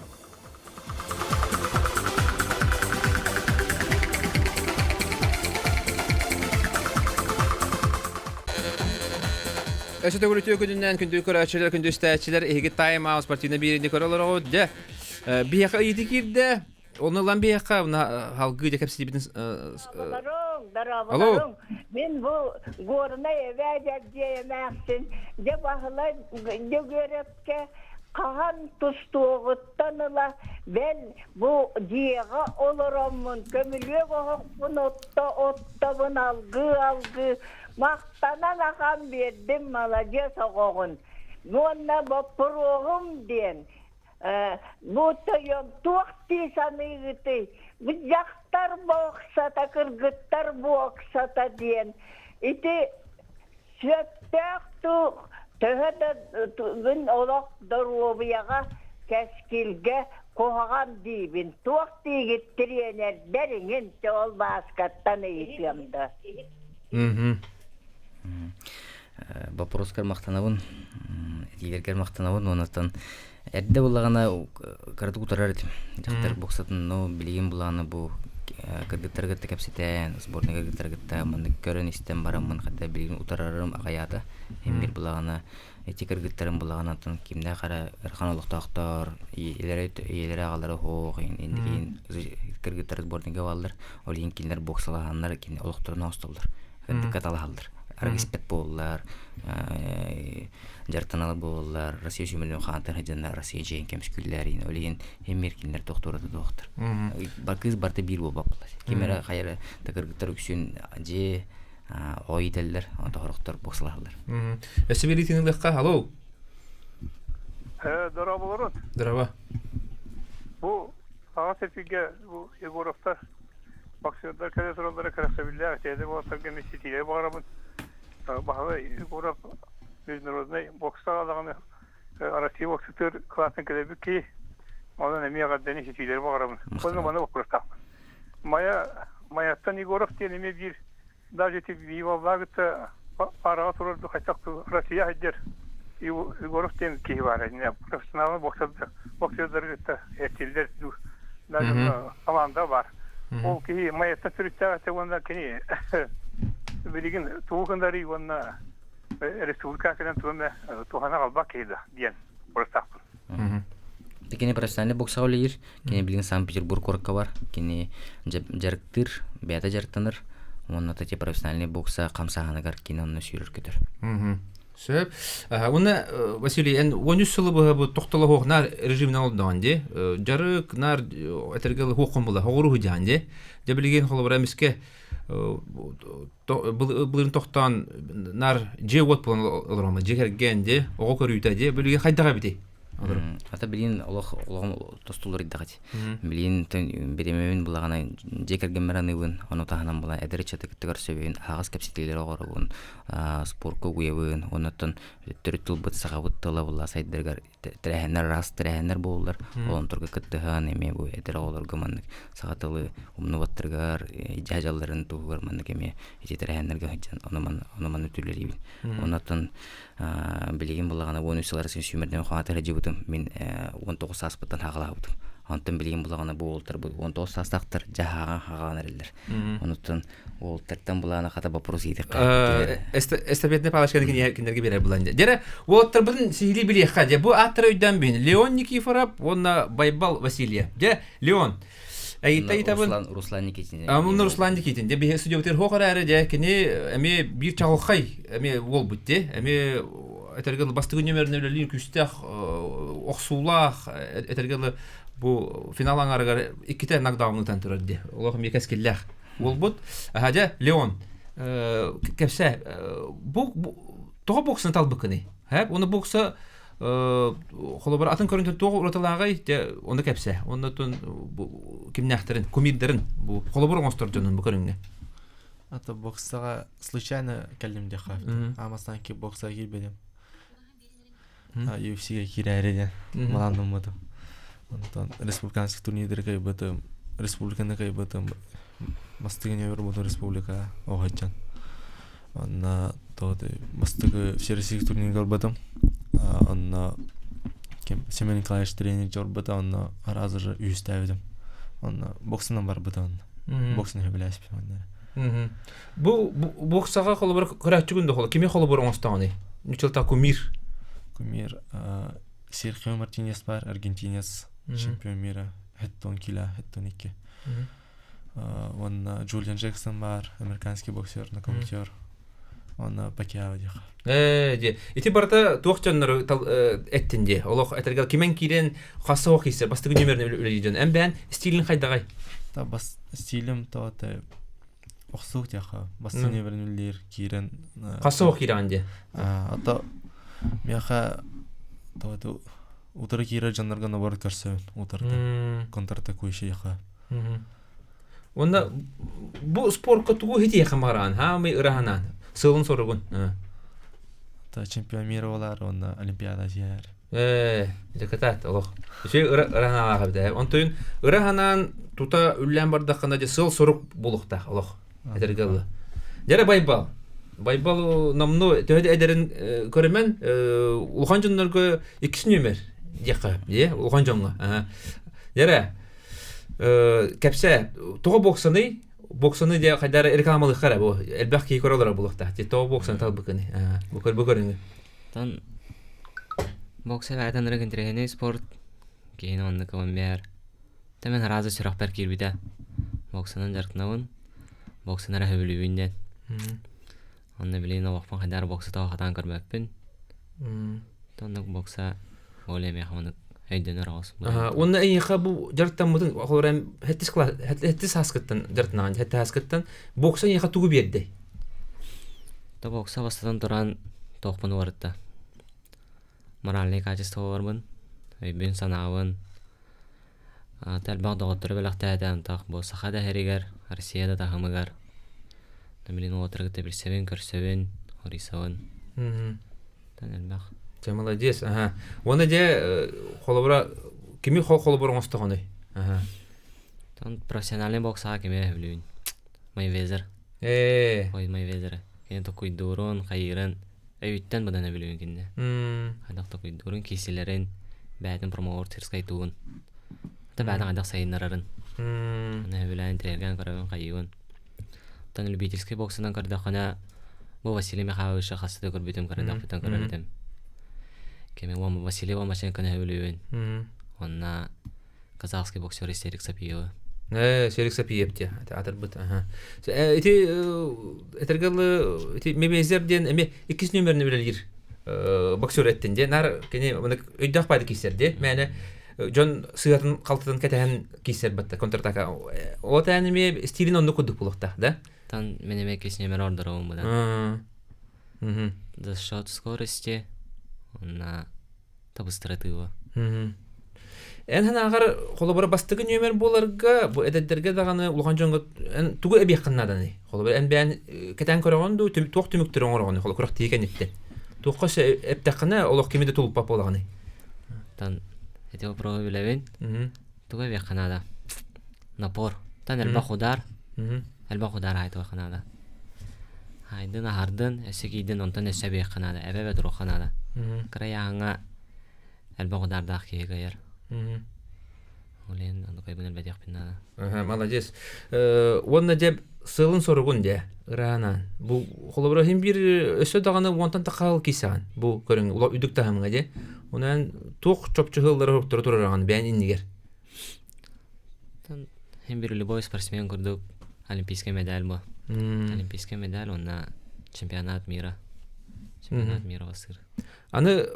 Эсэ төгөрүтө күнүнөн күндү көрөчүлөр күндү стачилер эги тайм аут спортивный биринде көрөлөр оде бияка иди кирде онулан бияка халгы деп сибидин Алло мен бу горна эвэдеп жемаксин деп ахлай жөгөрөпке каган тустугуттаныла ben bu диега олороммун көмүлөг окпун оттабын алгы Мақтанан ақан бердім, молодец оғығын. Онна бопырығым ден. Бұттайым тоқти санығыты. Бұджақтар боқсата, кыргыттар боқсата ден. Ити сөптәк тұқ. Төгін олақ дұруыбияға кәскілге қоған дейбін. Тоқти кеттіренер дәріңін ол басқаттан ейтемді. Вопроскар мақтанабын, дилергер мақтанабын, онаттан әрді болағана кардық ұтарар етім. Жақтар боксатын, но білеген болағана бұл кыргыттар гытта кепсетен, сборныйга кыргыттар гытта, мынды көрін істен барамын, қадда білеген ұтарарым ағаяды. Ембір болағана, эти кыргыттарын болағана атын кимде қара әрқан олықтақтар, елері ағалары хоқ, ендігін кыргыттар сборныйга балдар, ол ең кендер боксалағанлар, кенде олықтарына осталдар. Каталы халдыр. Аргиспет боллар, жартаналар боллар, Россия жүмілін қанатыр хәденлер, Россия жейін кәмскүлләрін, олеген еммеркендер тоқтырады доқтыр. Бар кыз барты бір бол бапылар. Кемері қайыры тәкіргіттер үксін же ой дәлдер, тоқырықтар боксыларылар. Әсі берейтінің лыққа, алло? Дара боларын. Дараба. Бұл аға сәпіге Егоровтар боксердар кәде тұралары кәрәсәбілләр, тәді болаттарға месетилер бағарамын. Бағалы Егоров международный бокста алағаны Россия боксытыр классың кәдебі кей, онын әме ағаддәне сетилер бағарамын. Қолны баны оқырыстақпын. Маяттан Егоров тен әме бір даже теп бейваллағыты параға тұрарды қайтақты Россия әддер. Егоров тен кей бар. Профессионалы боксердар әттелдер даже команда бар. Ол кей маяттан сүріттәғаты онда кені білеген туғындары онна республикасынан туғана қалбақ кейді дейін ұрыстақпын. Кені профессиональный бокса олейір, кені білген Санкт-Петербург корыққа бар, кені жарықтыр, бәді жарықтаныр, онна тәте профессиональный бокса қамсағанығар кені онына сүйрір көтір. Сөп. Оны Василий, 13 жылы бұл тоқталы хоқнар режимнен олдаған де, жарық, нар, әтергілі хоқын бұла, хоғыру хүдян де, де білген қолы бір әміске бұлырын тоқтан нар же от бұлан олырама, же кәрген де, оғы көрүйті де, білген қайдаға біде? Ата билин олоғым тостулар иддағат. Билин беремемін бұлағана жекерген мәранығын, оны тағынан бұла әдірі чаты күттігар сөбейін, ағыз кәпсетелері оғырығын, спортқа көйевін, онытын түрі тұлбыт сағабыттыла бұла сайдырғар тірәхенер, рас тірәхенер болылар, олын тұрғы күттіған еме бұл әдірі оғылырғы маннық сағатылы ұмны баттырғар, жажаларын тұғығар маннық еме әте тірәхенерге хүджан, оны манны түрлерейбін. Онытын білеген бұлағана 13 жыларысын сүймерден қуаты рәжебіті быттым мен 19 саспыттан хагылабытым. Антын билген булагана бу олтар бу 19 састактар жахага хаган эрелер. Онуттан олтардан булана ката вопрос идик. Эстафетне палашканы кинерге берер буланды. Дера олтар бин сихили билеха. Де бу аттыр өйдөн бин. Леон Никифоров, онна Байбал Василия. Де Леон Руслан Никитин. Амун Руслан Никитин. Де бе студиотер хокарары де кини эми бир чагылхай эми ол бутте. Эми этергел бастыгы нөмерне билин күстах оксулах этергел бу финал аңарга 2 та нокдаундан турды. Олох мекес киллах. Ол бут. Хажа Леон. Кепсе бу тоо боксын талбыкыны. Хәп, оны бокса холобар атын көрүнтө тоо уроталагай те оны кепсе. Оннотун кимнахтырын, кумирдерин бу холобар оңостурдунун бу көрүнгө. Ата боксага случайно келдим де хап. Амастан ки боксага кирбедим. UFC-ге кирәреден. Маландым буту. Онтон республиканский турнирдерге бутум. Республиканы кайбытым. Мастыгын евро буту республика огаджан. Онна тоды мастыгы всероссийский турнирге бутум. Онна Семен Николаевич тренер жорбута, онна разы же үйүстәбидим. Онна боксынан бар бутун. Боксын хөбүләсип онда. Бу боксага холобар көрәчүгүндө холо. Киме холобар оңостаганы? Ничелта кумир. Кумир Серхио Мартинес бар, аргентинец, чемпион мира, хеттон кила, хеттон 2. Онна Джулиан Джексон бар, американский боксер, нокаутер. Онна Пакьяо диха. Ити барта туохчаннар эттинде. Олох этергел кимен кирен хасы окыйсы, бастыгы нөмерне үлелиден. Эмбен стилин кайдагай. Та бас стилим та оксук диха. Бастыгы нөмерне үлелер кирен. Хасы окыйранде. Ата мяха то утары кире жаннарга наоборот көрсөбүн. Утарды контратакующий яха. Онда бу спортка тугу хити хамаран, хамы ыраханан. Сылын соргун. Та чемпион мира болар, онда олимпиада жер. Декатат, олох. Иши ыраханага бде. Онтойн ыраханан тута үллән бардакында же сыл сорук булукта, олох. Этергел. Жара Байбал. Байбал намну төһөдө эдерин көрөмөн улхан жоннорго 2 нөмер жакка, улхан жонго. Жара кепсе тоо боксаны де кайдар рекламалык кара бу элбак ки көрөлөр булукта. Тоо боксын талбыкыны. Бу көрбөгөрүң. Тан бокс ватан регентрени спорт кейін онды кылымбер. Темен разы чыракпар кирбиде. Боксанын жаркнабын. Боксанара хөбүлүбүнден. Онда билейн оғықпан қайдар боксы тауы қатан көрмәппін. Тондық бокса олеме қамындық өйдені рағыз. Онда әйіға бұл жарттан мұдың, қолырайым әттіс асқыттан жарттан ағын, әтті асқыттан бокса әйіға тұғы берді? Та бокса бастадан тұран тоқпыны барытта. Моральный качество барбын, өйбін санауын. Тәлбақ доғыттыры біліқті әдәм тақ бұл сақада әрігер, Россияда тақымығар. Тамилин отыргыты билсебен, көрсебен, орисабын. Тан элбах. Ты молодец. Оны де холобра кими холобра оңостогоны? Тан профессиональный боксага кеме билүүн. Майвезер. Ой Майвезер. Кен токуй дурун, кайырын, өйттен бадан билүүн кинде. Адак токуй дурун киселерин, бәдин промоутерскай туун. Та бәдин адак сайыннарын. Аны билэн тренерген көрөбүн кайыгын. Тан любительский боксынан кардахана бу Василий Михайлович хасыды көрбүтүм кардахтан көрбүтүм. Кеме вам Василий Вамашенко нөбүлүбүн. Онна казахский боксер Серик Сапиев. Серик Сапиев те атыр бут. Эти этергел эти мебезерден эме 2 нөмерне билер. Боксер эттинде нар кене өйдак байды кисерде. Мене Жон сыгатын калтыдан кетен кисер батта контратака. О таниме стилин онду кудук булукта, да? Тан менеме кеснемер ордырауым бұдан. За счет скорости, на табыстыратыва. Эн ағар қолыбыры бастығы нөмер боларға, бұл әдеттерге дағаны ұлған жоңғы түгі әбек қыннаданы. Қолыбыры ән бән кетен көріғанды тоқ түміктірі оңырғаны, қолы құрақ тейкен етті. Тоққасы әптәқіні олық кемеді тұлып бап болағаны. Тан әтеу пробы біләбен, түгі әбек қынада. Напор. Тан әлбақ удар. Әлбақ удар айтуға қынада. Айдын ағардын, әсі кейдін онтан әсі әбек қынада. Әбәбә тұру қынада. Қыраяғыңа Әлбәгъдәрдәк кигәр. Олен аны кайбын әлбәдәк бинна. Молодец. Онна деп сылын соргун де. Рана. Бу холобрахим бир өсө даганы вонтан такал кисаган. Бу көрүң ула үдүк тахамга де. Онан тук чопчугылдары турураган бән иннигер. Hem bir любой спортсмен көрдүк. Олимпийский медаль бу. Олимпийский медаль, онна чемпионат мира. Чемпионат мира басыр. Аны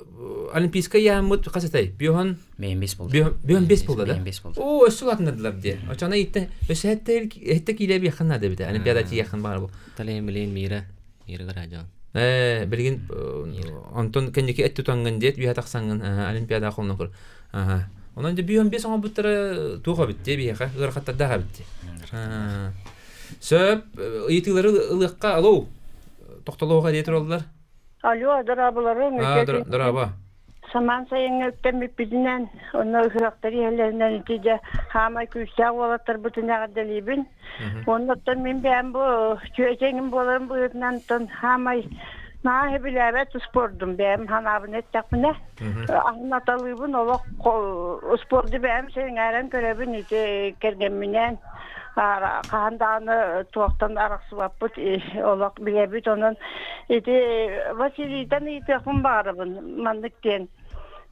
олимпийская ямыт касатай. Биохан Мен 5 болды. Биохан 5 болды да. Мен 5 болды. О, өсүлатындырлар де. Ачана итте өсөттө килеби якында да бите. Олимпиада ти якын бар бу. Талайын билейін мира гаражан. Билген Антон кенеки эт тутанган дет, бия таксанган Олимпиада колна көр. Онан да биохан 5 буттары туга битте, бияка ыркатта дага битте. Сөп, итилери ылыкка алуу. Токтолууга детер олдулар. Алло, дорабаларым. Дораба. Саман сайын өттем бидинен, оны хырактар елеринен итиде хама күсә олаттар бүтүнәгә делибин. Оннан мен бәм бу чөҗеңим боларым буйдан тон хамай на биләбәт спортдым бәм ханабын эттәкмне. Ахнаталыбын олак спортды бәм сен әрән көрәбин ите кергәнменен. Канданы тоқтан араксыбап бут олак билебит онун ити Василийдан итеким барыбын мандыктен.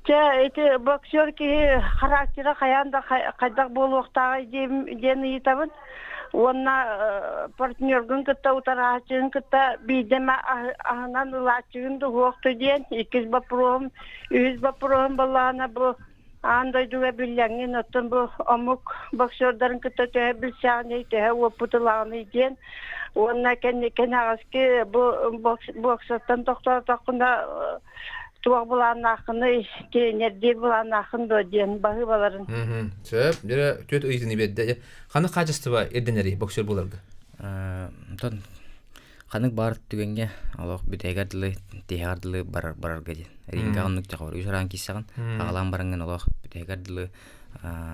Эти боксер ки характера каянда кайдак болуктагы ден итабын. Онна партнергын кытта утарачын кытта бидеме анан лачын дуокты ден 2 бапром, 100 бапром балана бу андай дуга билгенин оттон бу амук боксердарын кытта билсәне те опутыланы ден. Онна кенегаски бу боксердан токтотканда туак булан акыны кенерди булан акын до ден багы баларын. Сөп, бир төт ыйтыны бедде. Каны качыстыба эрденери боксер буларга. Тон канык бар түгенге Аллах бүтегәрле, тегәрле барарга ди. Ринга нукта кор. Үсәрән кисәгән. Агалан баранган Аллах бүтегәрле,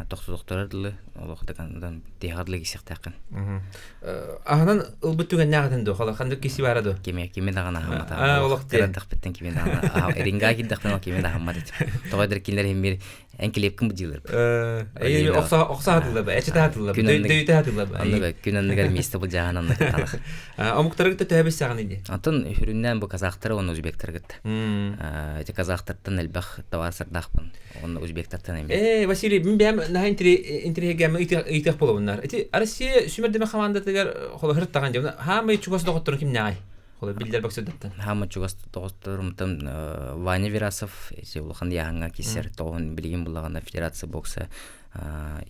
тохтокторлы, Аллах дигәндән тегәрле кисәктәкән. Ахнан ылбыт түген нягатын до, хала кандык киси барады. Кеме дагана хамата. Аллах тегәрлек биттен кеме дагана. Ринга кидәктән кеме дагана хамата. Тогыдыр кинләр хемир энкелеп ким дилер. Окса атылды, эчте атылды, дөйте атылды. Аны күнәннәр месте бу җаһаннан талах. Амуктарыгы тәбис сагын иде. Антон хүрүннән бу казахтар, оны үзбектер гитте. Эти казахтардан элбах тавасырдахпын. Оны үзбектерден эме. Василий, мен бәм на интерегәме итек булганнар. Эти Россия сүмердеме команда тегәр холы хырттаган җавна. Һәм чугас доктор ким нәй? Холы билдер баксыдаттан. Һәм чугас докторымтан Ваня Верасов, эти улхан яңа кисер тоон билген булганда федерация бокса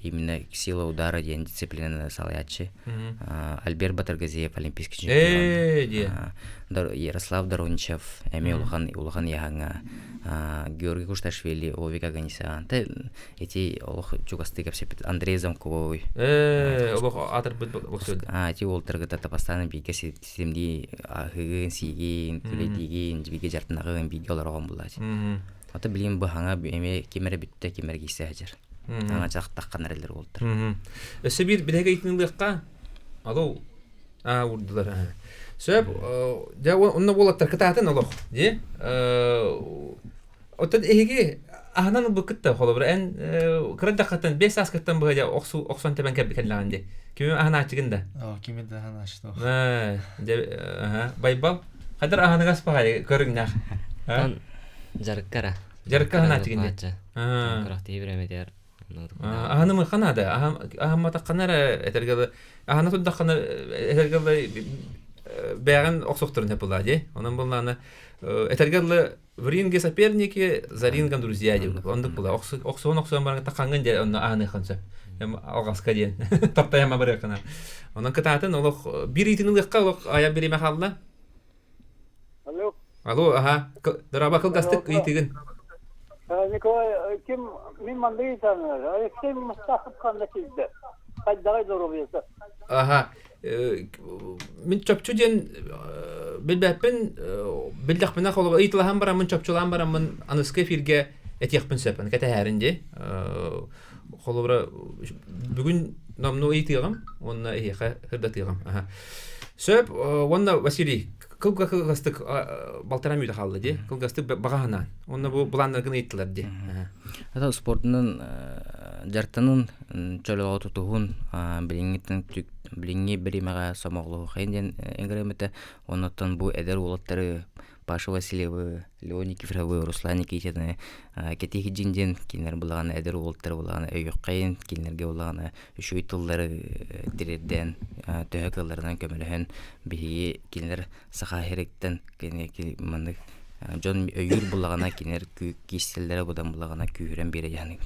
именно сила удара ден дисциплинаны салаячы. Альберт Батыргазиев олимпийский чемпион. Ярослав Дорончев, Эмил улхан яңа. Георгий Кушташвили, Овик Аганисян. Эти чугасты капсепет Андрей Замковой. Олох атыр боксер. Эти олтыргыта постоянно биге системди ахыгын сиген, төледиген, биге жартынагын биге оларган булат. Ата билем бу хаңа эме кемере битте кемер кисе хажыр. Аңа жактаккан нерелер болдур. Сөбир бидеге итинлыкка. Алуу. Урдулар. Сөп, да онна болаттар кытатын олох, ди? Оттан эге ахнан бу кытта холобр эн кырдаккатан 5 аскаттан бу ja оксон тебен кепкенлаган ди. Ким ахна ачыгында? Ким да ахна ачты. Байбал. Кадар ахнагас багай көрүңнәр. Тан жаркара. Жарка ахна ачыгында. Крахти биремедер. Ахнамы ханада, ахмата канара этергеле. Ахна туддаккана этергеле бәгән оксоктырын хепыла ди. Онан булланы этергеле в ринге соперники, за рингом друзья ди. Ондык була. Оксон барга такканган ди, онна ахны ханса. Алгаска ди. Таптаяма бер кана. Онан кытатын олох бир итинлыкка олох ая береме халла. Алло, аха. Драба кылгастык итиген. Николай, ким мин мандыйсан, Алексей Мустафов кандай кизде. Кайдагай зорубеса. Аха. Мен чөпчүден билбәппен билдәкпенә холы ыйтылган бара мен чөпчүлан бара мен аныскы эфирге этекпен сөпен кете хәринде. Холы бара бүген намны ыйтыгам, онна эһе хырдатыгам. Аха. Сөп, онна Василий кылгастык балтарам үйдө халды де кылгастык багаанан онна бу буланнаргын ыйттылар де ата спортунун жартынын чөлөгө тутугун билиңи биримага сомоглуу хайден энгеремете онотон бу эдер улаттары Паша Васильева, Леони Кифровы, Руслан Никитин, кетихи жинден кинер булаган эдер улаттары булаган өйөккайын кинерге булаган үшөй тылдары дирерден төһөкөлөрүнөн көмөлөһөн биги кинер саха херектен мындык жон өйүр булагана кинер кистелдери будан булагана күйрен бере яны.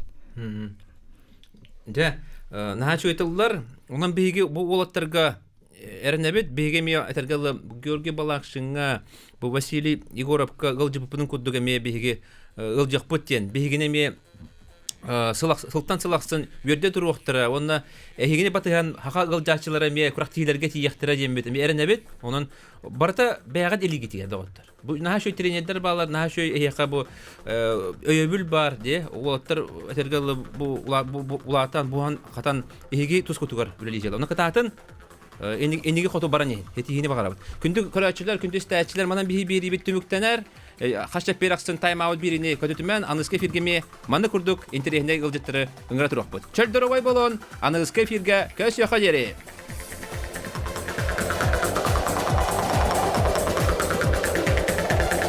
Же нахачу этыллар онан биги бу улаттарга эрнебет бегеме этергеле Георгий Балакшинга бу Василий Егоровка гылжыппынын куддуга ме беге ылжакпыттен бегене ме сылтан сылаксын үрдө туруктара онна эгене батыган хака гылжачылары ме курактилерге тияктыра жембет ме эрнебет онун барта бягат элигитиге доктор бу нахашой тренерлер балар нахашой эяка бу өйөбүл бар де олоттар этергеле бу улатан буан катан эге тускутугар үлелижел оны кататын энеге хото бараны этигине багарабыт күндү көрөчүлөр күндү стаачылар манан бири түмүктенер хашчап бераксын тайм аут бирине көдөтүмөн аныске фиргеме маны курдук интернетте ылжыттыры ыңгыра туракпыт чөлдөрөбай болон аныске фирге көз яха жери